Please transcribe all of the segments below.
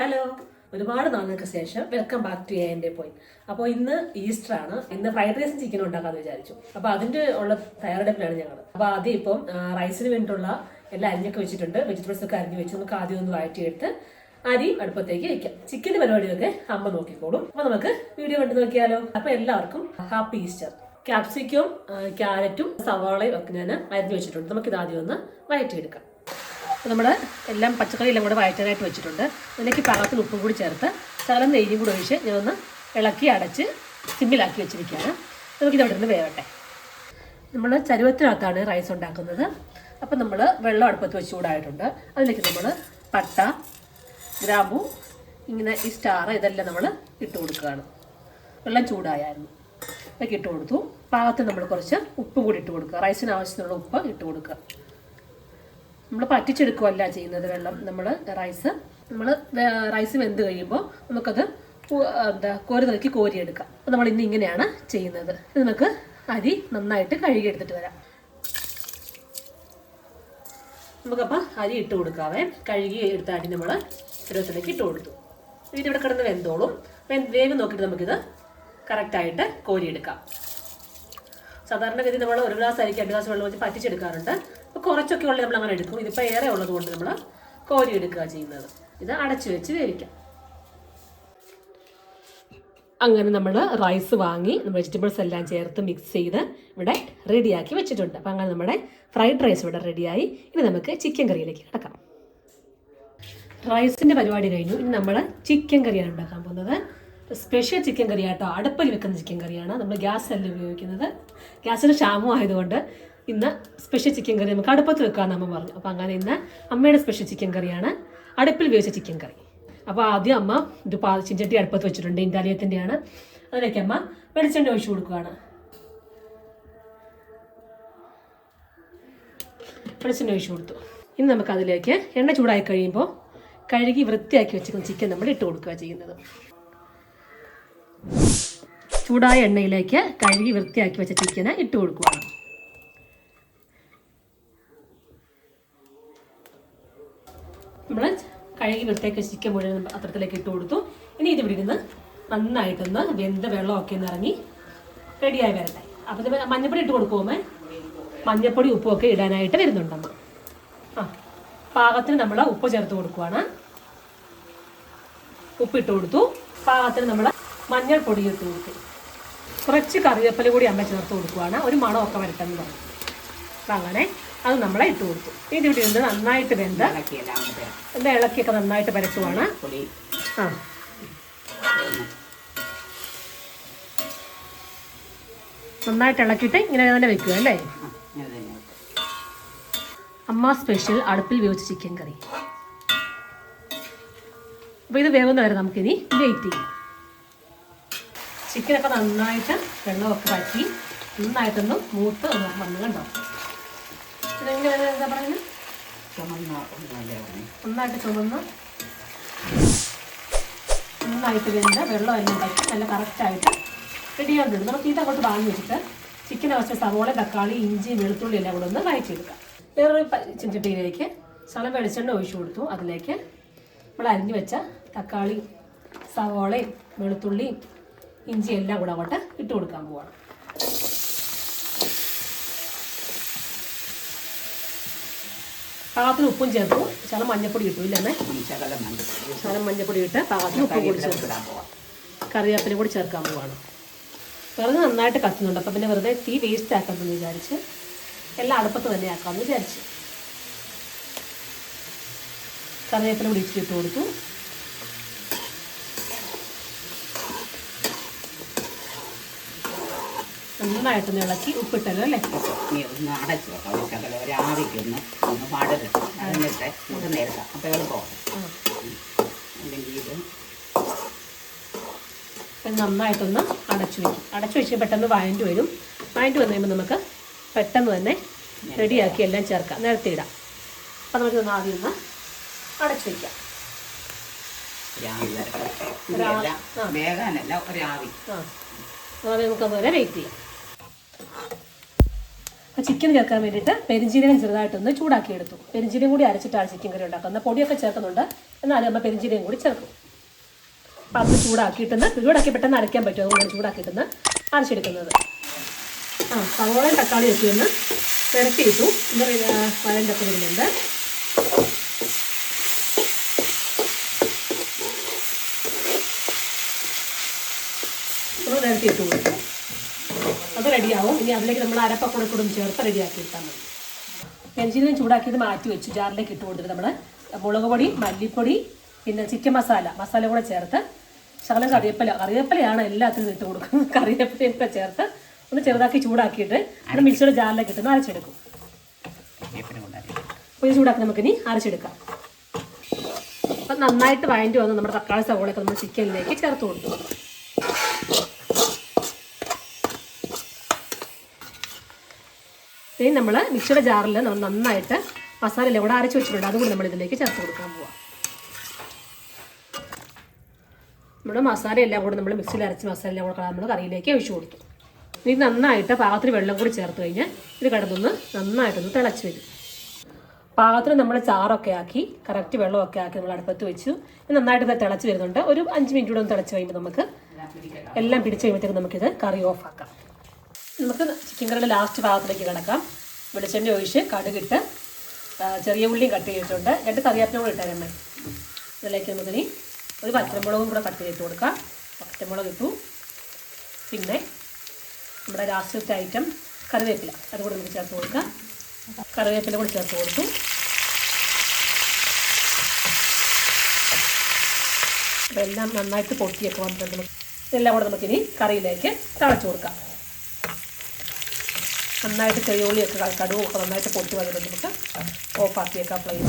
Hello, ഒരുപാട് നാളുകൾക്ക് ശേഷം വെൽക്കം ബാക്ക് ടു എൻ്റെ പോയിന്റ്. അപ്പോൾ ഇന്ന് ഈസ്റ്റർ ആണ്. ഇന്ന് ഫ്രൈഡ് റൈസും ചിക്കനും ഉണ്ടാക്കാമെന്ന് വിചാരിച്ചു. അപ്പോൾ അതിൻ്റെ ഉള്ള തയ്യാറെടുപ്പിലാണ് ഞങ്ങൾ. അപ്പോൾ ആദ്യം ഇപ്പം റൈസിന് വേണ്ടിയിട്ടുള്ള എല്ലാം അരിഞ്ഞൊക്കെ വെച്ചിട്ടുണ്ട്. വെജിറ്റബിൾസ് ഒക്കെ അരിഞ്ഞ് വെച്ച് നമുക്ക് ആദ്യം ഒന്ന് വഴറ്റിയെടുത്ത് അരി അടുപ്പത്തേക്ക് വെക്കാം. ചിക്കൻ്റെ പരിപാടിയൊക്കെ അമ്മ നോക്കിക്കോളും. അപ്പോൾ നമുക്ക് വീഡിയോ കണ്ടു നോക്കിയാലോ. അപ്പോൾ എല്ലാവർക്കും ഹാപ്പി ഈസ്റ്റർ. ക്യാപ്സിക്കും ക്യാരറ്റും സവാളയും ഒക്കെ ഞാൻ അരിഞ്ഞ് വെച്ചിട്ടുണ്ട്. നമുക്കിത് ആദ്യം ഒന്ന് വഴറ്റിയെടുക്കാം. നമ്മൾ എല്ലാം പച്ചക്കറി എല്ലാം കൂടെ വഴറ്റാനായിട്ട് വെച്ചിട്ടുണ്ട്. അതിലേക്ക് പാകത്തിന് ഉപ്പും കൂടി ചേർത്ത് ശകലം നെയ്യും കൂടി ഒഴിച്ച് ഞാൻ ഒന്ന് ഇളക്കി അടച്ച് സിമ്മിലാക്കി വെച്ചിരിക്കുകയാണ്. നമുക്കിത് അവിടെ നിന്ന് വേവട്ടെ. നമ്മൾ ചരുവത്തിനകത്താണ് റൈസ് ഉണ്ടാക്കുന്നത്. അപ്പം നമ്മൾ വെള്ളം അടുപ്പത്ത് വെച്ച് ചൂടായിട്ടുണ്ട്. അതിലേക്ക് നമ്മൾ പട്ട, ഗ്രാമ്പു, ഇങ്ങനെ ഈ സ്റ്റാർ ഇതെല്ലാം നമ്മൾ ഇട്ട് കൊടുക്കുകയാണ്. വെള്ളം ചൂടായായിരുന്നു, ഇതൊക്കെ ഇട്ട് കൊടുത്തു. പാകത്തിന് നമ്മൾ കുറച്ച് ഉപ്പും കൂടി ഇട്ട് കൊടുക്കുക. റൈസിന് ആവശ്യത്തിനുള്ള ഉപ്പ് ഇട്ട് കൊടുക്കുക. നമ്മൾ പറ്റിച്ചെടുക്കുകയല്ല ചെയ്യുന്നത് വെള്ളം. നമ്മൾ റൈസ് വെന്ത് കഴിയുമ്പോൾ നമുക്കത് കോരി നോക്കി കോരിയെടുക്കാം. അപ്പോൾ നമ്മൾ ഇന്ന് ഇങ്ങനെയാണ് ചെയ്യുന്നത്. ഇത് നമുക്ക് അരി നന്നായിട്ട് കഴുകിയെടുത്തിട്ട് വരാം. നമുക്കപ്പോൾ അരി ഇട്ട് കൊടുക്കാവേ. കഴുകി എടുത്ത അരി നമ്മൾ ചരുവത്തിലേക്ക് ഇട്ട് കൊടുത്തു. ഇതിവിടെ കിടന്ന് വെന്തോളും. വേഗം നോക്കിയിട്ട് നമുക്കിത് കറക്റ്റായിട്ട് കോരിയെടുക്കാം. സാധാരണഗതി നമ്മൾ ഒരു ഗ്ലാസ് അരിക്ക് 2 ഗ്ലാസ് വെള്ളം വെച്ച് പറ്റിച്ചെടുക്കാറുണ്ട്. അപ്പോൾ കുറച്ചൊക്കെ ഉള്ളത് നമ്മൾ അങ്ങനെ എടുക്കും. ഇതിപ്പോൾ ഏറെ ഉള്ളത് കൊണ്ട് നമ്മൾ കോരി എടുക്കുക ചെയ്യുന്നത്. ഇത് അടച്ചു വെച്ച് വേവിക്കാം. അങ്ങനെ നമ്മൾ റൈസ് വാങ്ങി വെജിറ്റബിൾസ് എല്ലാം ചേർത്ത് മിക്സ് ചെയ്ത് ഇവിടെ റെഡിയാക്കി വെച്ചിട്ടുണ്ട്. അപ്പോൾ അങ്ങനെ നമ്മുടെ ഫ്രൈഡ് റൈസ് ഇവിടെ റെഡിയായി. ഇനി നമുക്ക് ചിക്കൻ കറിയിലേക്ക് കിടക്കാം. റൈസിൻ്റെ പരിപാടി കഴിഞ്ഞു. ഇനി നമ്മൾ ചിക്കൻ കറിയാണ് ഉണ്ടാക്കാൻ പോകുന്നത്. സ്പെഷ്യൽ ചിക്കൻ കറി ആട്ടോ. അടുപ്പിൽ വെക്കുന്ന ചിക്കൻ കറിയാണ്. നമ്മൾ ഗ്യാസ് അല്ല ഉപയോഗിക്കുന്നത്. ഗ്യാസിന് ക്ഷാമം ആയതുകൊണ്ട് ഇന്ന് സ്പെഷ്യൽ ചിക്കൻ കറി നമുക്ക് അടുപ്പത്ത് വെക്കാമെന്ന് അമ്മ പറഞ്ഞു. അപ്പോൾ അങ്ങനെ ഇന്ന് അമ്മയുടെ സ്പെഷ്യൽ ചിക്കൻ കറിയാണ്, അടുപ്പിൽ വേവിച്ച ചിക്കൻ കറി. അപ്പോൾ ആദ്യം അമ്മ ഇത് ചിഞ്ചട്ടി അടുപ്പത്ത് വെച്ചിട്ടുണ്ട്. ഇൻഡാലിയത്തിൻ്റെയാണ്. അതിലേക്ക് അമ്മ വെളിച്ചെണ്ണ ഒഴിച്ചു കൊടുക്കുകയാണ്. വെളിച്ചെണ്ണ ഒഴിച്ചു കൊടുത്തു. ഇനി നമുക്ക് അതിലേക്ക് എണ്ണ ചൂടായി കഴിയുമ്പോൾ കഴുകി വൃത്തിയാക്കി വെച്ചിരിക്കുന്ന ചിക്കൻ നമ്മൾ ഇട്ട് കൊടുക്കുക ചെയ്യുന്നത്. ചൂടായ എണ്ണയിലേക്ക് കഴുകി വൃത്തിയാക്കി വെച്ച ചിക്കന് ഇട്ട് കൊടുക്കുകയാണ്. നമ്മൾ കഴുകി വൃത്തിയാക്കി ചിക്കൻ മുഴുവൻ പാത്രത്തിലേക്ക് ഇട്ട് കൊടുത്തു. ഇനി ഇത് ഇവിടെ ഇരുന്ന് നന്നായിട്ടൊന്ന് വെന്ത വെള്ളമൊക്കെ ഒന്ന് ഇറങ്ങി റെഡിയായി വരട്ടെ. അപ്പോൾ ഇത് മഞ്ഞപ്പൊടി ഇട്ട് കൊടുക്കുമേ. മഞ്ഞപ്പൊടി ഉപ്പുമൊക്കെ ഇടാനായിട്ട് വരുന്നുണ്ടമ്മ. പാകത്തിന് നമ്മൾ ഉപ്പ് ചേർത്ത് കൊടുക്കുവാണ്. ഉപ്പിട്ട് കൊടുത്തു. പാകത്തിന് നമ്മൾ മഞ്ഞൾപ്പൊടി ഇട്ട് കൊടുത്തു. കുറച്ച് കറിവേപ്പില കൂടി അമ്മ ചേർത്ത് കൊടുക്കുവാണ്. ഒരു മണമൊക്കെ വരട്ടെന്ന് പറഞ്ഞു. അപ്പം അങ്ങനെ അത് നമ്മളെ ഇട്ട് കൊടുത്തു. ഇതിവിടെ ഇരുന്ന് നന്നായിട്ട് വെന്ത് എന്താ ഇളക്കിയൊക്കെ നന്നായിട്ട് പരത്തുവാണ്. നന്നായിട്ട് ഇളക്കിയിട്ട് ഇങ്ങനെ തന്നെ വെക്കുക അല്ലേ. അമ്മ സ്പെഷ്യൽ അടുപ്പിൽ വേവിച്ച ചിക്കൻ കറി. അപ്പോൾ ഇത് വേവുന്നവരെ നമുക്കിനി വെയിറ്റ് ചെയ്യാം. ചിക്കനൊക്കെ നന്നായിട്ട് വെള്ളമൊക്കെ വറ്റി നന്നായിട്ടൊന്ന് മൂത്ത് വന്ന് കണ്ടോ. ഇതെങ്ങനെ എന്താ പറയുന്നത്, നന്നായിട്ട് ചുമന്ന് നന്നായിട്ട് വെന്ത് വെള്ളം എല്ലാം വറ്റി നല്ല കറക്റ്റായിട്ട് റെഡിയാകുന്നുണ്ട്. നമുക്ക് ഇതങ്ങോട്ട് വാങ്ങി വെച്ചിട്ട് ചിക്കൻ ആവശ്യം സവോള, തക്കാളി, ഇഞ്ചി, വെളുത്തുള്ളി എല്ലാം കൂടെ ഒന്ന് വഴറ്റിയെടുക്കാം. വേറൊരു ചിഞ്ചട്ടിയിലേക്ക് ശകലം വെളിച്ചെണ്ണ ഒഴിച്ചു കൊടുത്തു. അതിലേക്ക് നമ്മൾ അരിഞ്ഞു വെച്ച തക്കാളി, സവോളയും വെളുത്തുള്ളിയും ഇഞ്ചി എല്ലാം കൂടെ അങ്ങോട്ട് ഇട്ട് കൊടുക്കാൻ പോവാണ്. പാകത്തിന് ഉപ്പും ചേർത്തു. ശകലം മഞ്ഞപ്പൊടി ഇട്ടു ഇല്ലെന്നേ. ശകലം മഞ്ഞപ്പൊടി ഇട്ട് പാകത്തിന് ഉപ്പും കൂടി ചേർത്ത് കറിവേപ്പില കൂടി ചേർക്കാൻ പോവാണ്. വെറുതെ നന്നായിട്ട് കത്തുന്നുണ്ട്. അപ്പം പിന്നെ വെറുതെ തീ വേസ്റ്റ് ആക്കാമെന്ന് വിചാരിച്ച് എല്ലാം അടുപ്പത്ത് തന്നെ ആക്കാമെന്ന് വിചാരിച്ചു. കറിവേപ്പില കൂടി ഇട്ട് കൊടുത്തു. നന്നായിട്ടൊന്ന് ഇളക്കി ഉപ്പിട്ടല്ലോ അല്ലേ. നന്നായിട്ടൊന്ന് അടച്ചു വയ്ക്കും. അടച്ചു വെച്ച് പെട്ടെന്ന് വഴണ്ട് വരും. വഴണ്ട് വന്നു കഴിയുമ്പോൾ നമുക്ക് പെട്ടെന്ന് തന്നെ റെഡിയാക്കി എല്ലാം ചേർക്കാം, നേരത്തെ ഇടാം. അപ്പം നമുക്കൊന്ന് ആദ്യം ഒന്ന് അടച്ചു വയ്ക്കാം. നമുക്കതുവരെ വെയിറ്റ് ചെയ്യാം. ചിക്കൻ ചേർക്കാൻ വേണ്ടിയിട്ട് പെരിഞ്ചീരകം ചെറുതായിട്ടൊന്ന് ചൂടാക്കി എടുത്തു. പെരിഞ്ചീരകം കൂടി അരച്ചിട്ടാണ് ചിക്കൻ കറി ഉണ്ടാക്കുന്നത്. പൊടിയൊക്കെ ചേർക്കുന്നുണ്ട്. എന്നാലും നമ്മൾ പെരിഞ്ചീരകം കൂടി ചേർക്കും. അപ്പം അത് ചൂടാക്കി പെട്ടെന്ന് അരയ്ക്കാൻ പറ്റും. അതുകൊണ്ടാണ് ചൂടാക്കിയിട്ടെന്ന് അരച്ചെടുക്കുന്നത്. സവോളയും തക്കാളിയും ഒക്കെ ഒന്ന് പെരട്ടിയിട്ടു. എന്താ പറയുക, വഴണ്ടൊക്കെ വരുന്നുണ്ട്. ഇട്ട് കൊടുക്കും. അത് റെഡിയാവും. ഇനി അതിലേക്ക് നമ്മൾ അരപ്പൊക്കെ കൂടും ചേർത്ത് റെഡിയാക്കി ഇട്ടാൽ മതി. പെരിഞ്ചീരകം ചൂടാക്കിയത് മാറ്റി വെച്ചു. ജാറിലേക്ക് ഇട്ട് കൊടുത്തിട്ട് നമ്മൾ മുളക് പൊടി, മല്ലിപ്പൊടി, പിന്നെ ചിക്കൻ മസാല കൂടെ ചേർത്ത് ശകലം കറിവേപ്പിലയാണ് എല്ലാത്തിനും ഇട്ട് കൊടുക്കും. കറിവേപ്പിലയൊക്കെ ചേർത്ത് ഒന്ന് ചെറുതാക്കി ചൂടാക്കിയിട്ട് അത് മിക്സിയുടെ ജാറിലേക്ക് ഇട്ട് അരച്ചെടുക്കും. അപ്പോൾ ഇത് ചൂടാക്കി നമുക്കിനി അരച്ചെടുക്കാം. അപ്പം നന്നായിട്ട് വഴണ്ടി വന്ന് നമ്മുടെ തക്കാളി സവോളയൊക്കെ നമ്മൾ ചിക്കനിലേക്ക് ചേർത്ത് കൊടുക്കും. ഇനി നമ്മൾ മിക്സിയുടെ ജാറിൽ നന്നായിട്ട് മസാല എല്ലാം കൂടെ അരച്ച് വെച്ചിട്ടുണ്ട്. അതുകൂടി നമ്മൾ ഇതിലേക്ക് ചേർത്ത് കൊടുക്കാൻ പോവാം. നമ്മുടെ മസാല എല്ലാം കൂടെ നമ്മൾ മിക്സിയിൽ അരച്ച് മസാല എല്ലാം കൂടെ നമ്മൾ കറിയിലേക്ക് ഒഴിച്ചു കൊടുത്തു. ഇനി നന്നായിട്ട് പാകത്തിന് വെള്ളം കൂടി ചേർത്ത് കഴിഞ്ഞാൽ ഇത് കിടന്നൊന്ന് നന്നായിട്ടൊന്ന് തിളച്ച് വരും. പാകത്തിന് നമ്മൾ ചാറൊക്കെ ആക്കി കറക്റ്റ് വെള്ളമൊക്കെ ആക്കി നമ്മൾ അടുപ്പത്ത് വെച്ചു. ഇത് നന്നായിട്ട് തിളച്ച് വരുന്നുണ്ട്. ഒരു 5 മിനിറ്റ് കൂടെ ഒന്ന് തിളച്ച് കഴിയുമ്പോൾ നമുക്ക് എല്ലാം പിടിച്ച് കഴിയുമ്പോഴത്തേക്ക് നമുക്കിത് കറി ഓഫാക്കാം. നമുക്ക് ചിക്കൻ കറിയുടെ ലാസ്റ്റ് ഭാഗത്തിലേക്ക് കിടക്കാം. വെളിച്ചെണ്ണ ഒഴിച്ച് കടുകിട്ട് ചെറിയ ഉള്ളിയും കട്ട് ചെയ്തിട്ടുണ്ട്. 2 കറിവേപ്പില കൂടെ ഇട്ടേരമ്മേ. ഇതിലേക്ക് നമുക്കിനി ഒരു പച്ചമുളകും കൂടെ കട്ട് ചെയ്തിട്ട് കൊടുക്കാം. പച്ചമുളക് ഇട്ടു. പിന്നെ നമ്മുടെ ലാസ്റ്റത്തെ ഐറ്റം കറിവേപ്പില, അതുകൂടെ നമുക്ക് ചേർത്ത് കൊടുക്കാം. കറിവേപ്പില കൂടി ചേർത്ത് കൊടുത്തു. ഇതെല്ലാം നന്നായിട്ട് പൊട്ടിയൊക്കെ വന്നിട്ടുണ്ട്. ഇതെല്ലാം കൂടെ നമുക്കിനി കറിയിലേക്ക് തിളച്ച് കൊടുക്കാം. നന്നായിട്ട് ചെറിയ ഉള്ളിയൊക്കെ കടുവും ഒക്കെ നന്നായിട്ട് പൊട്ടി വന്നിട്ട് നമുക്ക് ഓഫാക്കിയേക്കാം ഫ്ലെയിം.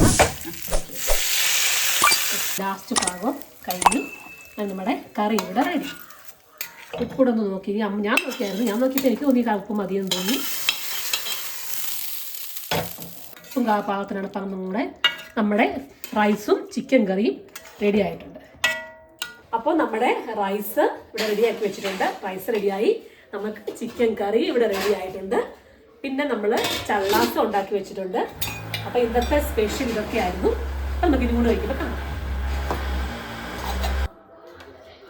ലാസ്റ്റ് ഭാഗം കഴിഞ്ഞു. നമ്മുടെ കറി ഇവിടെ റെഡി. ഉപ്പിടെ ഒന്ന് നോക്കി. ഞാൻ നോക്കിയായിരുന്നു. ഞാൻ നോക്കിയിട്ട് എനിക്ക് തോന്നി ഉപ്പ് മതിയെന്ന് തോന്നി. ഉപ്പും പാകത്തിനാണ് പറഞ്ഞുകൂടെ നമ്മുടെ റൈസും ചിക്കൻ കറിയും റെഡി ആയിട്ടുണ്ട്. അപ്പോൾ നമ്മുടെ റൈസ് ഇവിടെ റെഡിയാക്കി വെച്ചിട്ടുണ്ട്. റൈസ് റെഡിയായി. നമുക്ക് ചിക്കൻ കറി ഇവിടെ റെഡി ആയിട്ടുണ്ട്. പിന്നെ നമ്മൾ ചള്ളാസം ഉണ്ടാക്കി വെച്ചിട്ടുണ്ട്. അപ്പോൾ ഇന്നത്തെ സ്പെഷ്യൽ ഇതൊക്കെയായിരുന്നു. അപ്പം നമുക്ക് ഇതും കൂടെ വയ്ക്കുമ്പോൾ കാണാം.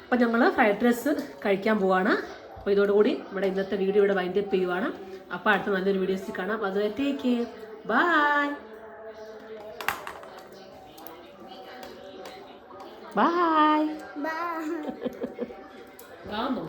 അപ്പോൾ ഞങ്ങൾ ഫ്രൈഡ് റൈസ് കഴിക്കാൻ പോവാണ്. അപ്പോൾ ഇതോടുകൂടി നമ്മുടെ ഇന്നത്തെ വീഡിയോ ഇവിടെ വൈൻഡപ്പ് ചെയ്യുവാണ്. അപ്പോൾ അടുത്ത നല്ലൊരു വീഡിയോസിൽ കാണാം. അതുവരെ ടേക്ക് കെയർ. Bye bye. കാണോ?